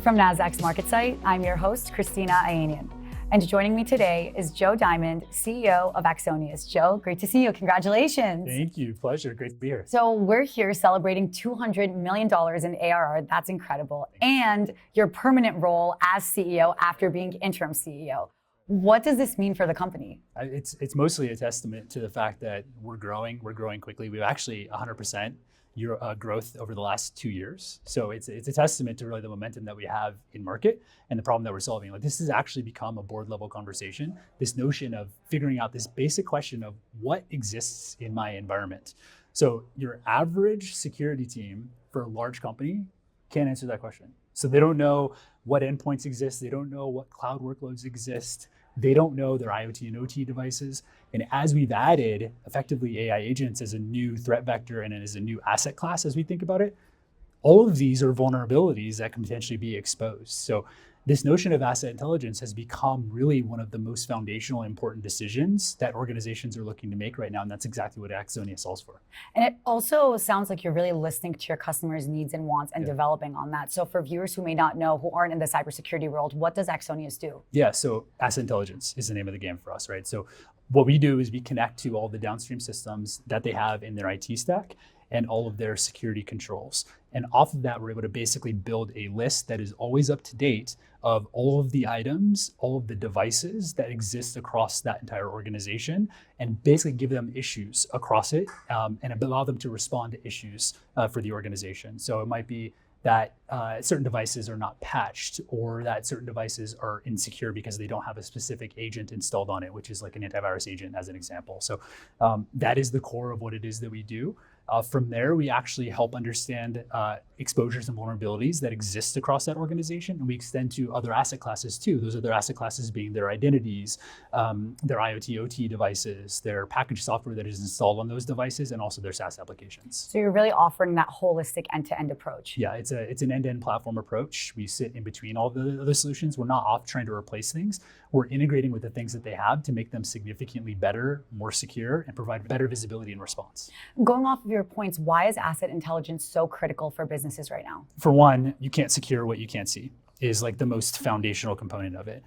From Nasdaq's MarketSite, I'm your host, Kristina Ayanian. And joining me today is Joe Diamond, CEO of Axonius. Joe, great to see you. Congratulations. Thank you. Pleasure. Great to be here. So we're here celebrating $200 million in ARR. That's incredible. And your permanent role as CEO after being interim CEO. What does this mean for the company? It's mostly a testament to the fact that we're growing quickly. We've actually 100% growth over the last 2 years. So it's a testament to really the momentum that we have in market and the problem that we're solving. Like, this has actually become a board level conversation. This notion of figuring out this basic question of what exists in my environment. So your average security team for a large company can't answer that question. So they don't know what endpoints exist. They don't know what cloud workloads exist. They don't know their IoT and OT devices. And as we've added effectively AI agents as a new threat vector and as a new asset class, as we think about it, all of these are vulnerabilities that can potentially be exposed. So this notion of asset intelligence has become really one of the most foundational important decisions that organizations are looking to make right now. And that's exactly what Axonius solves for. And it also sounds like you're really listening to your customers' needs and wants and developing on that. So for viewers who may not know, who aren't in the cybersecurity world, what does Axonius do? Yeah, so asset intelligence is the name of the game for us, right? So what we do is we connect to all the downstream systems that they have in their IT stack and all of their security controls. And off of that, we're able to basically build a list that is always up to date of all of the items, all of the devices that exist across that entire organization, and basically give them issues across it and allow them to respond to issues for the organization. So it might be that certain devices are not patched, or that certain devices are insecure because they don't have a specific agent installed on it, which is like an antivirus agent as an example. So that is the core of what it is that we do. From there, we actually help understand exposures and vulnerabilities that exist across that organization, and we extend to other asset classes too. Those other asset classes being their identities, their IoT, OT devices, their packaged software that is installed on those devices, and also their SaaS applications. So you're really offering that holistic end-to-end approach. Yeah, it's an end-to-end platform approach. We sit in between all the other solutions. We're not off trying to replace things. We're integrating with the things that they have to make them significantly better, more secure, and provide better visibility and response. Going off of your points, why is asset intelligence so critical for businesses right now? For one, you can't secure what you can't see is like the most foundational component of it.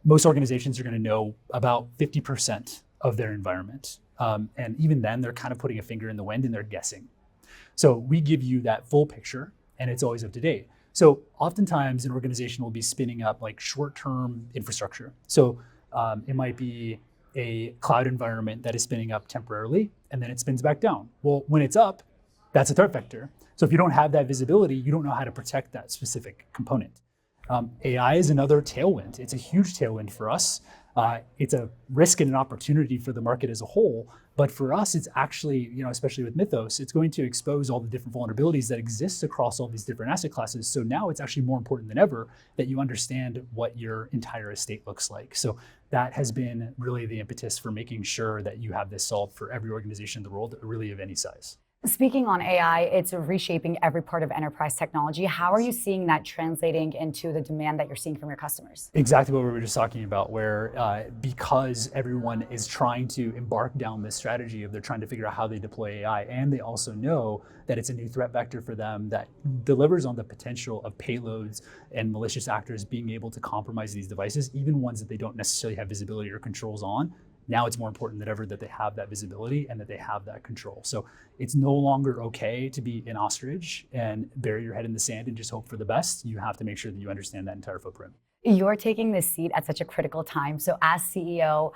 Most organizations are going to know about 50% of their environment. And even then, they're kind of putting a finger in the wind and they're guessing. So we give you that full picture, and it's always up to date. So oftentimes an organization will be spinning up like short-term infrastructure. So it might be a cloud environment that is spinning up temporarily, and then it spins back down. Well, when it's up, that's a threat vector. So if you don't have that visibility, you don't know how to protect that specific component. AI is another tailwind. It's a huge tailwind for us. It's a risk and an opportunity for the market as a whole. But for us, it's actually, especially with Mythos, it's going to expose all the different vulnerabilities that exist across all these different asset classes. So now it's actually more important than ever that you understand what your entire estate looks like. So that has been really the impetus for making sure that you have this solved for every organization in the world, really of any size. Speaking on AI, it's reshaping every part of enterprise technology. How are you seeing that translating into the demand that you're seeing from your customers? Exactly what we were just talking about, where because everyone is trying to embark down this strategy of they're trying to figure out how they deploy AI, and they also know that it's a new threat vector for them that delivers on the potential of payloads and malicious actors being able to compromise these devices, even ones that they don't necessarily have visibility or controls on. Now it's more important than ever that they have that visibility and that they have that control. So it's no longer okay to be an ostrich and bury your head in the sand and just hope for the best. You have to make sure that you understand that entire footprint. You're taking this seat at such a critical time. So as CEO,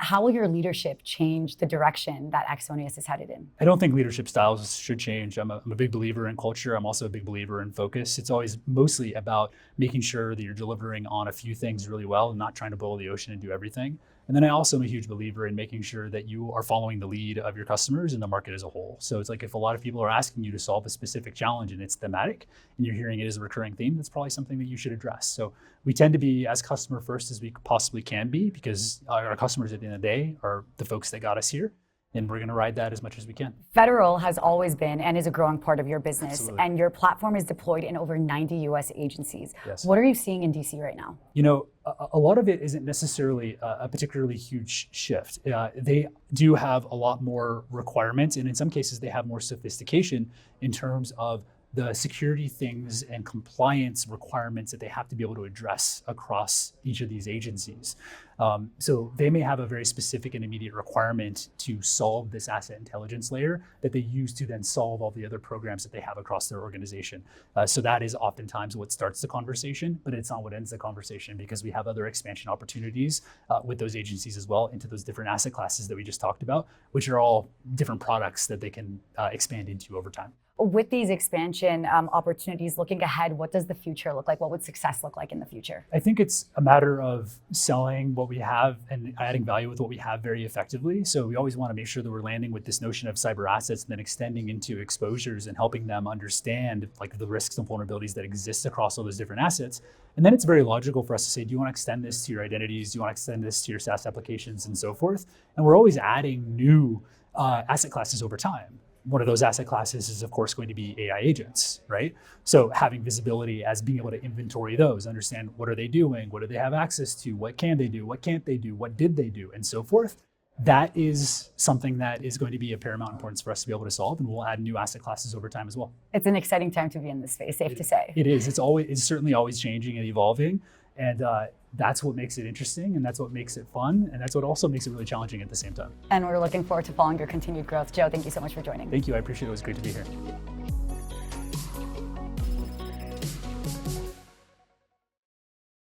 how will your leadership change the direction that Axonius is headed in? I don't think leadership styles should change. I'm a big believer in culture. I'm also a big believer in focus. It's always mostly about making sure that you're delivering on a few things really well and not trying to boil the ocean and do everything. And then I also am a huge believer in making sure that you are following the lead of your customers and the market as a whole. So it's like if a lot of people are asking you to solve a specific challenge and it's thematic and you're hearing it as a recurring theme, that's probably something that you should address. So we tend to be as customer first as we possibly can be, because our customers at the end of the day are the folks that got us here. And we're going to ride that as much as we can. Federal has always been and is a growing part of your business. Absolutely. And your platform is deployed in over 90 US agencies. Yes. What are you seeing in DC right now? A lot of it isn't necessarily a particularly huge shift. They do have a lot more requirements, and in some cases they have more sophistication in terms of the security things and compliance requirements that they have to be able to address across each of these agencies. So they may have a very specific and immediate requirement to solve this asset intelligence layer that they use to then solve all the other programs that they have across their organization. So that is oftentimes what starts the conversation, but it's not what ends the conversation, because we have other expansion opportunities with those agencies as well into those different asset classes that we just talked about, which are all different products that they can expand into over time. With these expansion opportunities, looking ahead, what does the future look like? What would success look like in the future? I think it's a matter of selling what we have and adding value with what we have very effectively. So we always want to make sure that we're landing with this notion of cyber assets and then extending into exposures and helping them understand like the risks and vulnerabilities that exist across all those different assets. And then it's very logical for us to say, do you want to extend this to your identities? Do you want to extend this to your SaaS applications and so forth? And we're always adding new asset classes over time. One of those asset classes is, of course, going to be AI agents, right? So having visibility as being able to inventory those, understand what are they doing, what do they have access to, what can they do, what can't they do, what did they do, and so forth. That is something that is going to be of paramount importance for us to be able to solve, and we'll add new asset classes over time as well. It's an exciting time to be in this space, safe to say. It is. It's certainly always changing and evolving, and that's what makes it interesting, and that's what makes it fun, and that's what also makes it really challenging at the same time. And we're looking forward to following your continued growth. Joe, thank you so much for joining. Thank you. I appreciate it. It was great to be here.